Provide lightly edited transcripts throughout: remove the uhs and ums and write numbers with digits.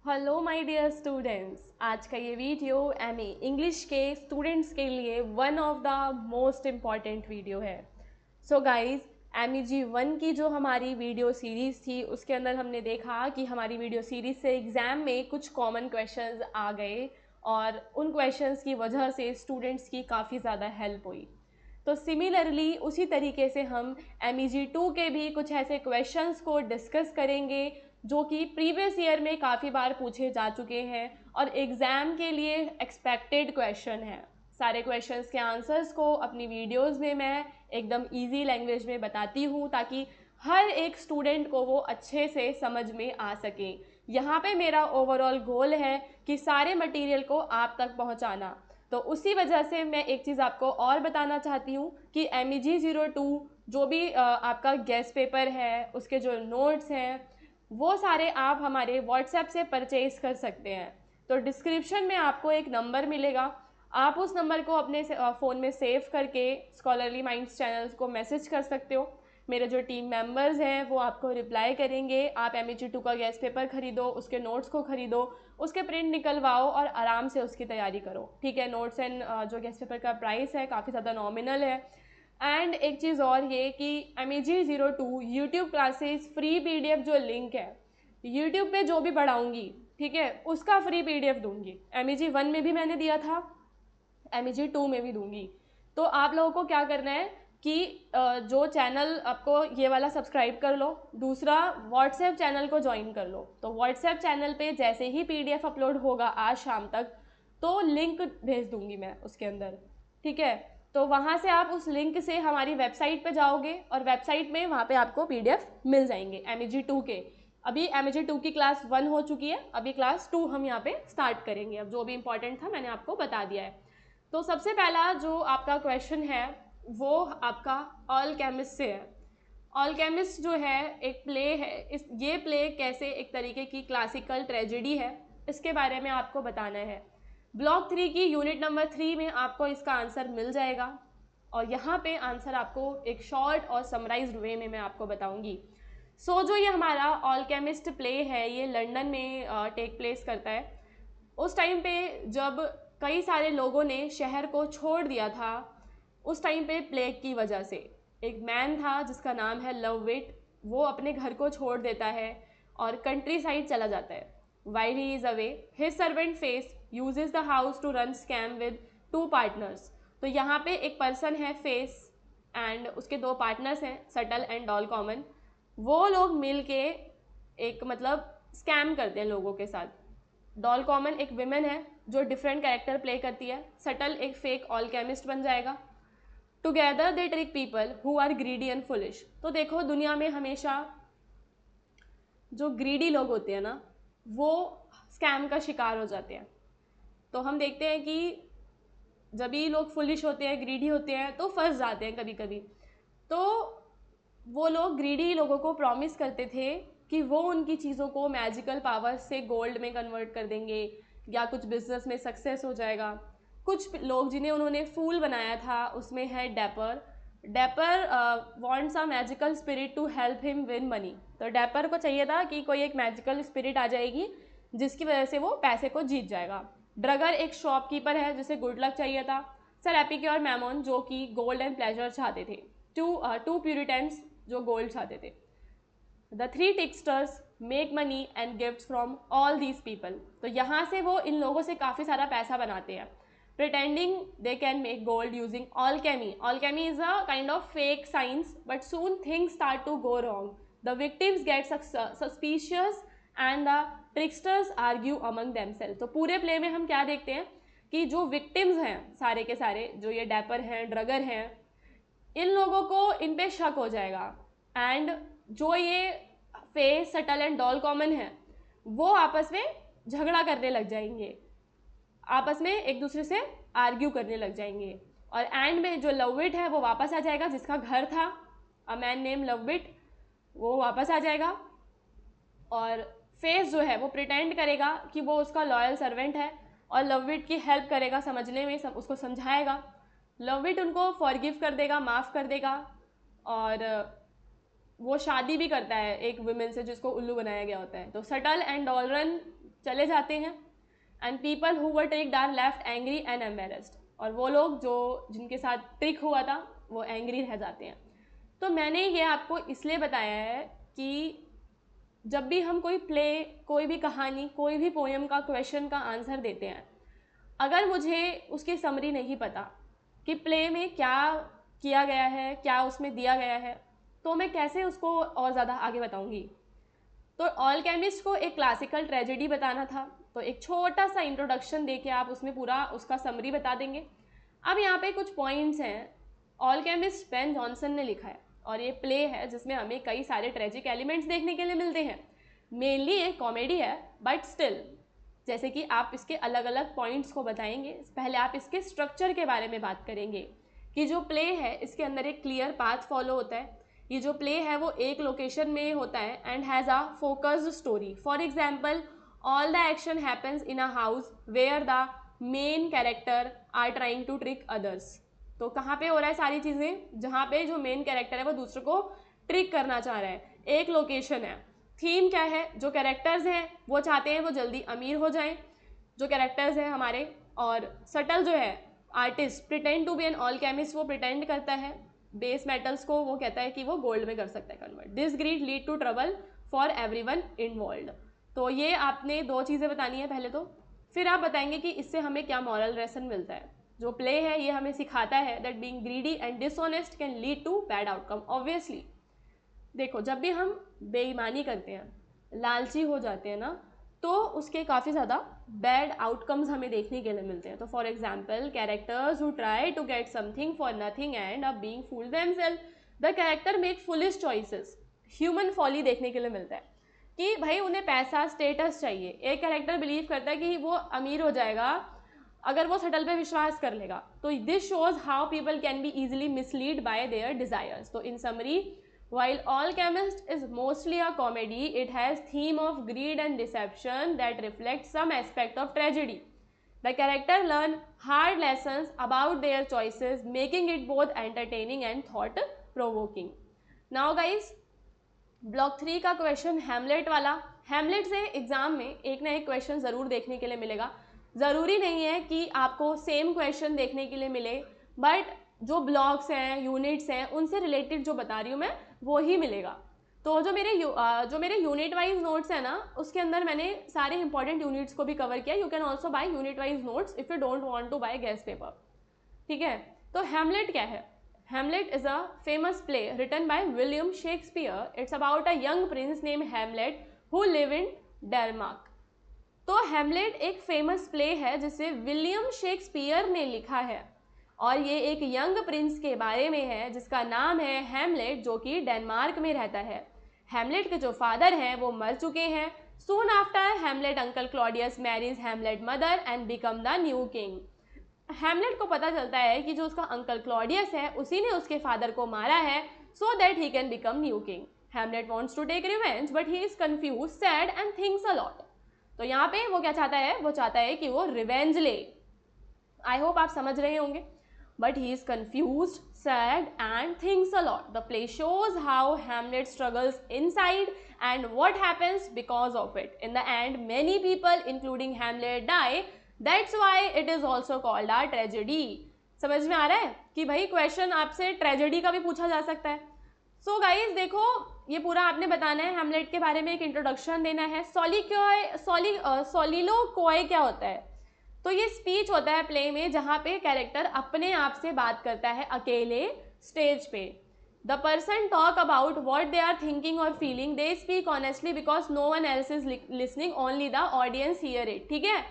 Hello my dear students, आज का ये वीडियो एमए इंग्लिश के स्टूडेंट्स के लिए one of the most important video है। सो गाइस, MEG1 की जो हमारी वीडियो सीरीज़ थी उसके अंदर हमने देखा कि हमारी वीडियो सीरीज़ से एग्ज़ाम में कुछ कॉमन क्वेश्चंस आ गए और उन क्वेश्चंस की वजह से स्टूडेंट्स की काफ़ी ज़्यादा हेल्प हुई। तो सिमिलरली उसी तरीके से हम MEG2 के भी कुछ ऐसे क्वेश्चंस को डिस्कस करेंगे जो कि प्रीवियस ईयर में काफ़ी बार पूछे जा चुके हैं और एग्ज़ाम के लिए एक्सपेक्टेड क्वेश्चन है। सारे क्वेश्चंस के आंसर्स को अपनी वीडियोस में मैं एकदम इजी लैंग्वेज में बताती हूँ ताकि हर एक स्टूडेंट को वो अच्छे से समझ में आ सके। यहाँ पे मेरा ओवरऑल गोल है कि सारे मटेरियल को आप तक पहुँचाना। तो उसी वजह से मैं एक चीज़ आपको और बताना चाहती हूँ कि MEG02 जो भी आपका गेस्ट पेपर है, उसके जो नोट्स हैं, वो सारे आप हमारे व्हाट्सएप से परचेज कर सकते हैं। तो डिस्क्रिप्शन में आपको एक नंबर मिलेगा, आप उस नंबर को अपने फ़ोन में सेव करके स्कॉलरली माइंड्स चैनल्स को मैसेज कर सकते हो। मेरे जो टीम मेंबर्स हैं वो आपको रिप्लाई करेंगे। आप MEG2 का गेस्ट पेपर खरीदो, उसके नोट्स को खरीदो, उसके प्रिंट निकलवाओ और आराम से उसकी तैयारी करो। ठीक है, नोट्स एंड जो गेस्ट पेपर का प्राइस है काफ़ी ज़्यादा नॉमिनल है। एंड एक चीज़ और ये कि MEG02 YouTube classes free PDF जो लिंक है, यूट्यूब पे जो भी पढ़ाऊँगी, ठीक है, उसका फ्री PDF दूंगी। MEG1 में भी मैंने दिया था, MEG2 में भी दूंगी। तो आप लोगों को क्या करना है कि जो चैनल आपको ये वाला सब्सक्राइब कर लो, दूसरा व्हाट्सएप चैनल को ज्वाइन कर लो। तो व्हाट्सएप चैनल पे जैसे ही PDF अपलोड होगा आज शाम तक, तो लिंक भेज दूंगी मैं उसके अंदर। ठीक है, तो वहाँ से आप उस लिंक से हमारी वेबसाइट पे जाओगे और वेबसाइट में वहाँ पे आपको PDF मिल जाएंगे MEG2 के। अभी MEG2 की क्लास 1 हो चुकी है, अभी क्लास 2 हम यहाँ पे स्टार्ट करेंगे। अब जो भी इंपॉर्टेंट था मैंने आपको बता दिया है। तो सबसे पहला जो आपका क्वेश्चन है वो आपका ऑल केमिस्ट से है। ऑल केमिस्ट जो है एक प्ले है, ये प्ले कैसे एक तरीके की क्लासिकल ट्रेजेडी है, इसके बारे में आपको बताना है। ब्लॉक 3 की यूनिट नंबर 3 में आपको इसका आंसर मिल जाएगा और यहाँ पे आंसर आपको एक शॉर्ट और समराइज्ड वे में मैं आपको बताऊंगी। सो जो ये हमारा ऑल केमिस्ट प्ले है ये लंदन में टेक प्लेस करता है। उस टाइम पे जब कई सारे लोगों ने शहर को छोड़ दिया था, उस टाइम पे प्लेग की वजह से एक मैन था जिसका नाम है लवविट, वो अपने घर को छोड़ देता है और कंट्री साइड चला जाता है। While he is away his servant Face uses the house to run scam with 2 partners. तो यहाँ पे एक पर्सन है फेस एंड उसके 2 पार्टनर्स हैं सटल एंड डॉल कॉमन। वो लोग मिल के एक मतलब स्कैम करते हैं लोगों के साथ। डॉल कॉमन एक विमेन है जो डिफरेंट कैरेक्टर प्ले करती है, सटल एक फेक ऑल केमिस्ट बन जाएगा। Together they trick people who are greedy and foolish. तो देखो दुनिया में हमेशा जो ग्रीडी लोग होते हैं ना वो स्कैम का शिकार हो जाते हैं। तो हम देखते हैं कि जब भी लोग फुलिश होते हैं, ग्रीडी होते हैं, तो फंस जाते हैं कभी कभी। तो वो लोग ग्रीडी लोगों को प्रॉमिस करते थे कि वो उनकी चीज़ों को मैजिकल पावर से गोल्ड में कन्वर्ट कर देंगे या कुछ बिजनेस में सक्सेस हो जाएगा। कुछ लोग जिन्हें उन्होंने फूल बनाया था उसमें है Dapper. Dapper wants a magical spirit to help him win money. तो डैपर को चाहिए था कि कोई एक मैजिकल स्पिरिट आ जाएगी जिसकी वजह से वो पैसे को जीत जाएगा। ड्रगर एक शॉपकीपर है जिसे गुड लक चाहिए था। सर एपिक्योर और मैमोन जो कि गोल्ड एंड प्लेजर चाहते थे। टू प्यूरिटेंस जो गोल्ड चाहते थे। The 3 tricksters make money and gift from all these people. तो यहाँ से वो इन लोगों से काफ़ी सारा पैसा बनाते हैं, pretending they can make gold using alchemy. Alchemy is a kind of fake science but soon things start to go wrong. The victims get suspicious and the tricksters argue among themselves. तो पूरे play में हम क्या देखते हैं कि जो victims हैं सारे के सारे, जो ये डैपर हैं, ड्रगर हैं, इन लोगों को इन पे शक हो जाएगा एंड जो ये face, subtle and doll common है वो आपस में झगड़ा करने लग जाएंगे, आपस में एक दूसरे से आर्ग्यू करने लग जाएंगे। और एंड में जो लवविट है वो वापस आ जाएगा, जिसका घर था अ मैन नेम लवविट, वो वापस आ जाएगा। और फेस जो है वो प्रिटेंड करेगा कि वो उसका लॉयल सर्वेंट है और लवविट की हेल्प करेगा समझने में, उसको समझाएगा। लवविट उनको फॉरगिव कर देगा, माफ़ कर देगा और वो शादी भी करता है एक वुमेन से जिसको उल्लू बनाया गया होता है। तो सटल एंड डॉलरन चले जाते हैं and people who were tricked are left angry and embarrassed, और वो लोग जो जिनके साथ ट्रिक हुआ था वो एंग्री रह जाते हैं। तो मैंने ये आपको इसलिए बताया है कि जब भी हम कोई प्ले, कोई भी कहानी, कोई भी पोएम का क्वेश्चन का आंसर देते हैं, अगर मुझे उसकी समरी नहीं पता कि प्ले में क्या किया गया है, क्या उसमें दिया गया है, तो मैं कैसे उसको और ज़्यादा आगे बताऊंगी। तो ऑलकेमिस्ट को एक क्लासिकल ट्रेजेडी बताना था, तो एक छोटा सा इंट्रोडक्शन देके आप उसमें पूरा उसका समरी बता देंगे। अब यहाँ पे कुछ पॉइंट्स हैं। ऑलकेमिस्ट बेन जॉनसन ने लिखा है और ये प्ले है जिसमें हमें कई सारे ट्रेजिक एलिमेंट्स देखने के लिए मिलते हैं। मेनली एक कॉमेडी है, बट स्टिल जैसे कि आप इसके अलग अलग पॉइंट्स को बताएंगे, पहले आप इसके स्ट्रक्चर के बारे में बात करेंगे कि जो प्ले है इसके अंदर एक क्लियर पाथ फॉलो होता है। ये जो प्ले है वो एक लोकेशन में होता है and has a focused story. For example, all the action happens in a house where the main character are trying to trick others. तो कहाँ पे हो रहा है सारी चीज़ें? जहाँ पे जो मेन कैरेक्टर है वो दूसरों को ट्रिक करना चाह रहा है। एक लोकेशन है। थीम क्या है? जो कैरेक्टर्स हैं वो चाहते हैं वो जल्दी अमीर हो जाएं, जो कैरेक्टर्स हैं हमारे। और सटल जो है artist pretend to be an alchemist, वो प्रिटेंड करता है बेस मेटल्स को, वो कहता है कि वो गोल्ड में कर सकता है convert. This greed lead to trouble for everyone involved. तो ये आपने दो चीज़ें बतानी है पहले तो, फिर आप बताएंगे कि इससे हमें क्या मॉरल लेसन मिलता है। जो प्ले है ये हमें सिखाता है that being greedy and dishonest can lead to bad outcome. Obviously देखो, जब भी हम बेईमानी करते हैं, लालची हो जाते हैं ना, तो उसके काफ़ी ज़्यादा बैड आउटकम्स हमें देखने के लिए मिलते हैं। तो for example, characters who try to get something for nothing end up being fooled themselves, the character make foolish choices. Human folly देखने के लिए मिलता है कि भाई उन्हें पैसा, स्टेटस चाहिए। एक कैरेक्टर बिलीव करता है कि वो अमीर हो जाएगा अगर वो सटल पे विश्वास कर लेगा। तो this shows how people can be easily mislead by their desires. तो in summary, while Alchemist is mostly a comedy, it has theme of greed and deception that reflects some aspect of tragedy. The character learn hard lessons about their choices, making it both entertaining and thought-provoking. Now guys, block 3 का question Hamlet वाला। Hamlet से exam में एक ना एक question ज़रूर देखने के लिए मिलेगा। ज़रूरी नहीं है कि आपको सेम क्वेश्चन देखने के लिए मिले, बट जो ब्लॉक्स हैं, यूनिट्स हैं, उनसे रिलेटेड जो बता रही हूँ मैं वो ही मिलेगा। तो जो मेरे यूनिट वाइज नोट्स है ना, उसके अंदर मैंने सारे इंपॉर्टेंट यूनिट्स को भी कवर किया। You can also buy unit wise notes if you don't want to buy guess paper. ठीक है, तो हैमलेट क्या है? Hamlet is a famous play written by William Shakespeare. It's about a young prince named Hamlet who live in Denmark. तो Hamlet एक famous play है जिसे William Shakespeare ने लिखा है और ये एक यंग प्रिंस के बारे में है जिसका नाम है हैमलेट, जो कि डेनमार्क में रहता है। हैमलेट के जो फादर हैं वो मर चुके हैं। Soon after Hamlet uncle Claudius marries Hamlet mother and become the new king. Hamlet को पता चलता है कि जो उसका अंकल क्लॉडियस है उसी ने उसके फादर को मारा है so that he can become new king. Hamlet wants to take revenge but he is confuse, sad and thinks a lot. तो यहाँ पे वो क्या चाहता है? वो चाहता है कि वो रिवेंज ले। आई होप आप समझ रहे होंगे। But he is confuse, sad and thinks a lot. The play shows how Hamlet struggles inside and what happens because of it. In the end many people including Hamlet die. That's why it is also called a tragedy. समझ में आ रहा है कि भाई question आपसे tragedy का भी पूछा जा सकता है। सो गाइज देखो, ये पूरा आपने बताना है, हैमलेट के बारे में एक इंट्रोडक्शन देना है। सोलिलोक्वॉय क्या होता है? तो ये स्पीच होता है प्ले में जहाँ पे कैरेक्टर अपने आप से बात करता है अकेले स्टेज पे। The person talk about what they are thinking और feeling, they speak honestly because no one else is listening, only the audience hear it. ठीक है,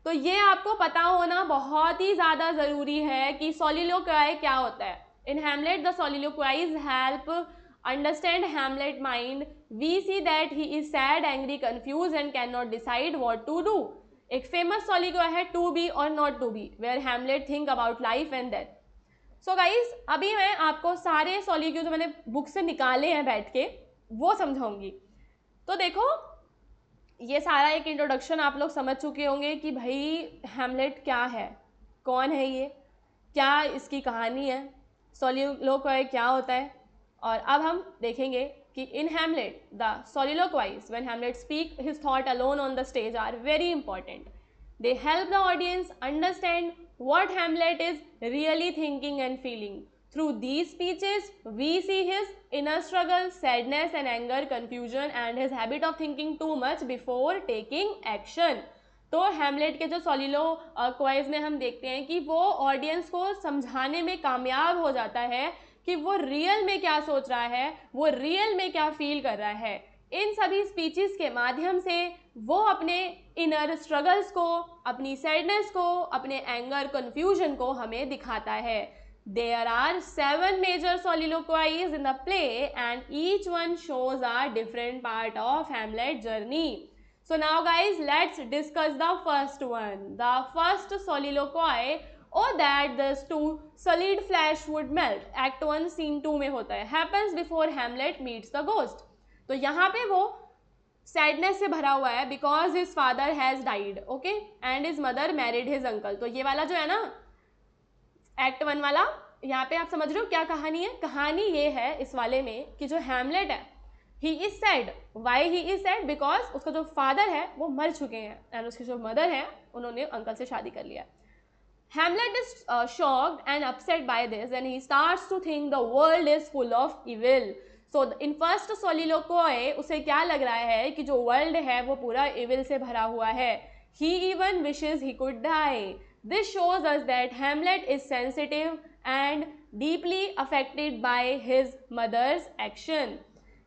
तो ये आपको पता होना बहुत ही ज़्यादा ज़रूरी है कि सोलिलोक्वाई क्या होता है। In Hamlet the soliloquies help understand Hamlet mind. We see that he is sad, angry, confuse and can not decide what to do. एक फेमस सोलिलोक्वाई है टू बी और not to be, where Hamlet think about life and death. So guys अभी मैं आपको सारे सोलिलोक्वाई जो मैंने book से निकाले हैं बैठ के वो समझाऊंगी। तो देखो, ये सारा एक इंट्रोडक्शन आप लोग समझ चुके होंगे कि भाई हैमलेट क्या है, कौन है ये, क्या इसकी कहानी है, सोलिलोक्वाई क्या होता है। और अब हम देखेंगे कि in Hamlet the soliloquies when Hamlet speak his thought alone on the stage are very important. They help the audience understand what Hamlet is really thinking and feeling. Through these speeches, we see his inner struggle, sadness and anger, confusion and his habit of thinking too much before taking action. तो Hamlet के जो सॉलिलो क्वाइज में हम देखते हैं कि वो audience को समझाने में कामयाब हो जाता है कि वो रियल में क्या सोच रहा है, वो रियल में क्या फील कर रहा है. इन सभी स्पीचेस के माध्यम से वो अपने इनर स्ट्रगल्स को, अपनी सैडनेस को, अपने एंगर, कन्फ्यूजन को हमें दिखाता है. There are 7 major soliloquies in the play and each one shows a different part of Hamlet's journey. So now guys, let's discuss the first one. The first soliloquy, oh that this two solid flesh would melt, act 1 scene 2 में होता है, happens before Hamlet meets the ghost. तो यहाँ पे वो sadness से भरा हुआ है because his father has died, okay, and his mother married his uncle. तो ये वाला जो है ना एक्ट 1 वाला, यहाँ पे आप समझ रहे हो क्या कहानी है. कहानी ये है इस वाले में कि जो हैमलेट है ही is sad. Why he is sad? Because उसका जो फादर है वो मर चुके हैं एंड उसकी जो मदर है उन्होंने अंकल से शादी कर लिया. Hamlet is shocked and upset by this and he starts to think the world is full of evil. So in first soliloquy उसे क्या लग रहा है कि जो वर्ल्ड है वो पूरा evil से भरा हुआ है. He even wishes he could die. This shows us that Hamlet is sensitive and deeply affected by his mother's action.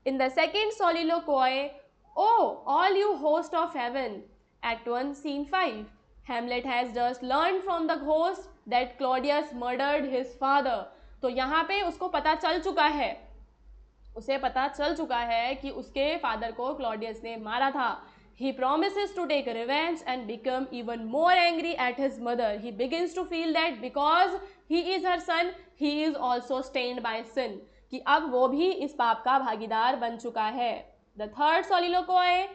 In the second soliloquy, oh, all you host of heaven, Act 1, Scene 5. Hamlet has just learned from the ghost that Claudius murdered his father. तो यहाँ पे उसको पता चल चुका है, उसे पता चल चुका है कि उसके फादर को क्लॉडियस ने मारा था. He promises to take revenge and become even more angry at his mother. He begins to feel that because he is her son, he is also stained by sin. कि अब वो भी इस पाप का भागीदार बन चुका है. The third soliloquy,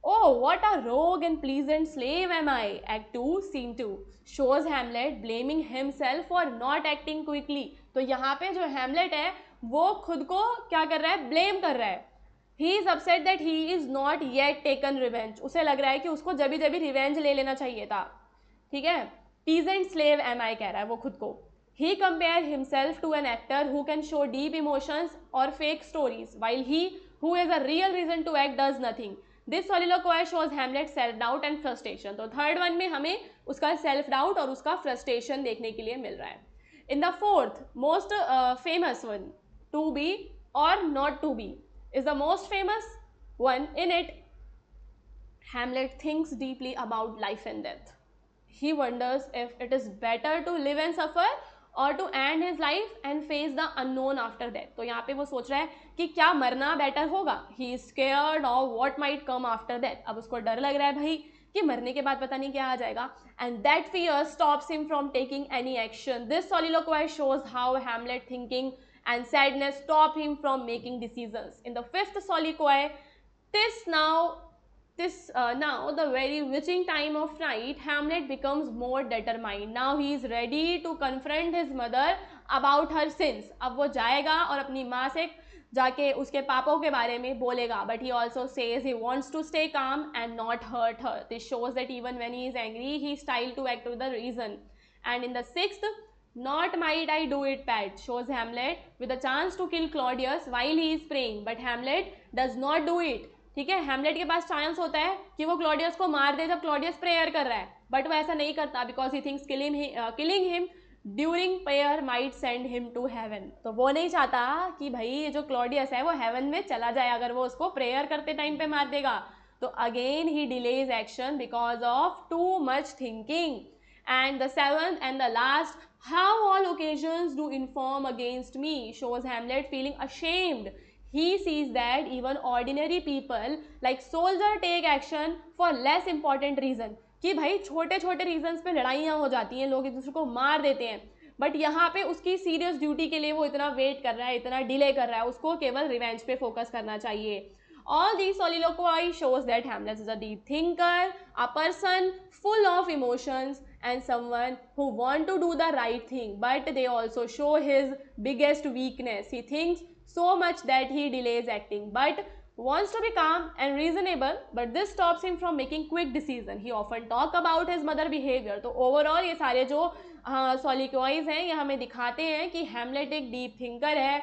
oh, what a rogue and pleasant slave am I, Act 2, Scene 2, shows Hamlet blaming himself for not acting quickly. तो यहाँ पे जो Hamlet है वो खुद को क्या कर रहा है, ब्लेम कर रहा है. He is upset that he is not yet taken revenge. उसे लग रहा है कि उसको जब भी रिवेंज ले लेना चाहिए था. ठीक है, peasant slave am I कह रहा है वो खुद को. He compared himself to an actor who can show deep emotions or fake stories, while he who has a real reason to act does nothing. This soliloquy shows Hamlet's self-doubt and frustration. तो third one में हमें उसका self doubt और उसका frustration देखने के लिए मिल रहा है. In the fourth most famous one, to be or not to be, is the most famous one. In it, Hamlet thinks deeply about life and death. He wonders if it is better to live and suffer or to end his life and face the unknown after death. तो यहाँ पे वो सोच रहा है कि क्या मरना बेटर होगा. He is scared of what might come after death. अब उसको डर लग रहा है भाई कि मरने के बाद पता नहीं क्या आ जाएगा. And that fear stops him from taking any action. This soliloquy shows how Hamlet thinking and sadness stop him from making decisions. In the fifth soliloquy, now the very witching time of night, Hamlet becomes more determined. Now he is ready to confront his mother about her sins. अब वो जाएगा और अपनी माँ से जाके उसके पापों के बारे में बोलेगा. But he also says he wants to stay calm and not hurt her. This shows that even when he is angry, he is styled to act with the reason. And in the sixth, not might I do it, Pat, shows Hamlet with a chance to kill Claudius while he is praying. But Hamlet does not do it. ठीक है, Hamlet के पास chance होता है कि वो Claudius को मार दे जब क्लॉडियस प्रेयर कर रहा है, बट वो ऐसा नहीं करता because he thinks killing him during prayer might send him to heaven. तो वो नहीं चाहता कि भाई जो क्लॉडियस है वो हेवन में चला जाए अगर वो उसको प्रेयर करते टाइम पे मार देगा. तो again he delays action because of too much thinking. And the seventh and the last, how all occasions do inform against me, shows Hamlet feeling ashamed. He sees that even ordinary people like soldier take action for less important reason. कि भाई छोटे छोटे regions पे लड़ाइयाँ हो जाती हैं, लोग एक दूसरे को मार देते हैं, बट यहाँ पे उसकी सीरियस ड्यूटी के लिए वो इतना वेट कर रहा है, इतना डिले कर रहा है, उसको केवल रिवेंज पे फोकस करना चाहिए. All these soliloquy shows that Hamlet is a deep thinker, a person full of emotions and someone who want to do the right thing, but they also show his biggest weakness. He thinks so much that he delays acting, but wants to be calm and reasonable, but this stops him from making quick decision. He often talk about his mother behavior. तो overall ये सारे जो सॉलिक्वाइज हैं ये हमें दिखाते हैं कि हैमलेट एक डीप थिंकर है,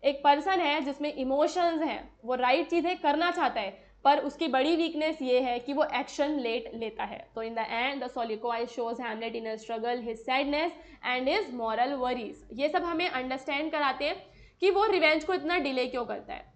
एक पर्सन है जिसमें इमोशंस हैं, वो राइट चीज़ें करना चाहता है, पर उसकी बड़ी वीकनेस ये है कि वो एक्शन लेट लेता है. तो in the end the soliloquies shows Hamlet in struggle, his sadness and his moral worries. ये सब हमें अंडरस्टैंड कराते हैं कि वो रिवेंज को इतना डिले क्यों करता है.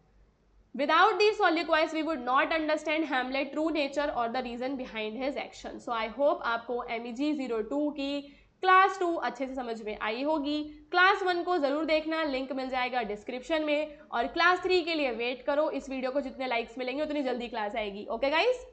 Without these soliloquies, we would not understand Hamlet's true nature or the reason behind his action. So I hope आपको MEG02 की क्लास 2 अच्छे से समझ में आई होगी. क्लास 1 को ज़रूर देखना, लिंक मिल जाएगा डिस्क्रिप्शन में, और क्लास 3 के लिए वेट करो. इस वीडियो को जितने लाइक्स मिलेंगे उतनी जल्दी क्लास आएगी. Okay guys.